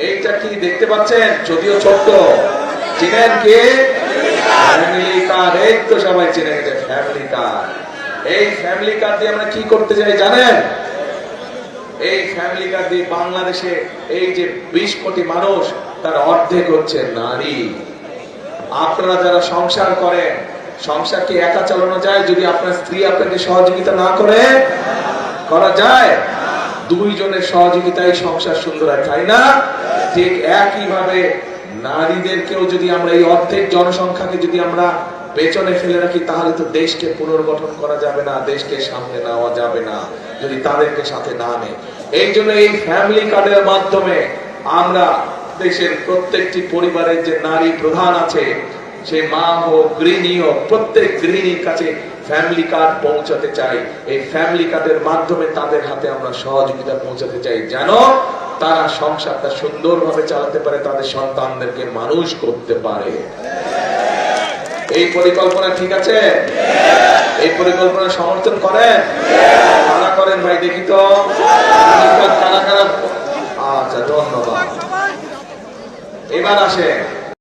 এইটা কি দেখতে পাচ্ছেন? যদিও ছোট্ট, চিনেন কি? Family card. এই তো সবাই চিনে গেছে ফ্যামিলি কার্ড। এই ফ্যামিলি কার্ড দিয়ে আমরা কি করতে চাই জানেন? এই ফ্যামিলি কার্ড দিয়ে বাংলাদেশে এই যে 20 কোটি মানুষ, তার অর্ধেক হচ্ছে নারী। আপনারা যারা সংসার করেন, সংসার কি একা চালানো যায় যদি আপনার স্ত্রী আপনাকে সহযোগিতা না করে? করা যায়? দুইজনের সহযোগিতায় সংসার সুন্দর হয়, তাই না? ঠিক একইভাবে নারীদেরকেও যদি আমরা এই অর্ধেক জনসংখ্যাকে যদি আমরা পেছনে ফেলে রাখি, তাহলে তো দেশকে পুনর্গঠন করা যাবে না, দেশকে সামনে নেওয়া যাবে না যদি তাদেরকে সাথে না নেয়। এই জন্য এই ফ্যামিলি কার্ডের মাধ্যমে আমরা দেশের প্রত্যেকটি পরিবারের যে নারী প্রধান আছে, সে মা হোক, গৃহিণী হোক, প্রত্যেক গৃহিণীর কাছে ফ্যামিলি কার্ড পৌঁছাতে চাই। এই ফ্যামিলি কার্ডের মাধ্যমে তাদের হাতে আমরা সহযোগিতা পৌঁছাতে চাই, যেন তারা সংসারটা সুন্দরভাবে চালাতে পারে, তাদের সন্তানদেরকে মানুষ করতে পারে। এই পরিকল্পনা ঠিক আছে? এই পরিকল্পনা সমর্থন করেন? কারা করেন ভাই দেখি তো?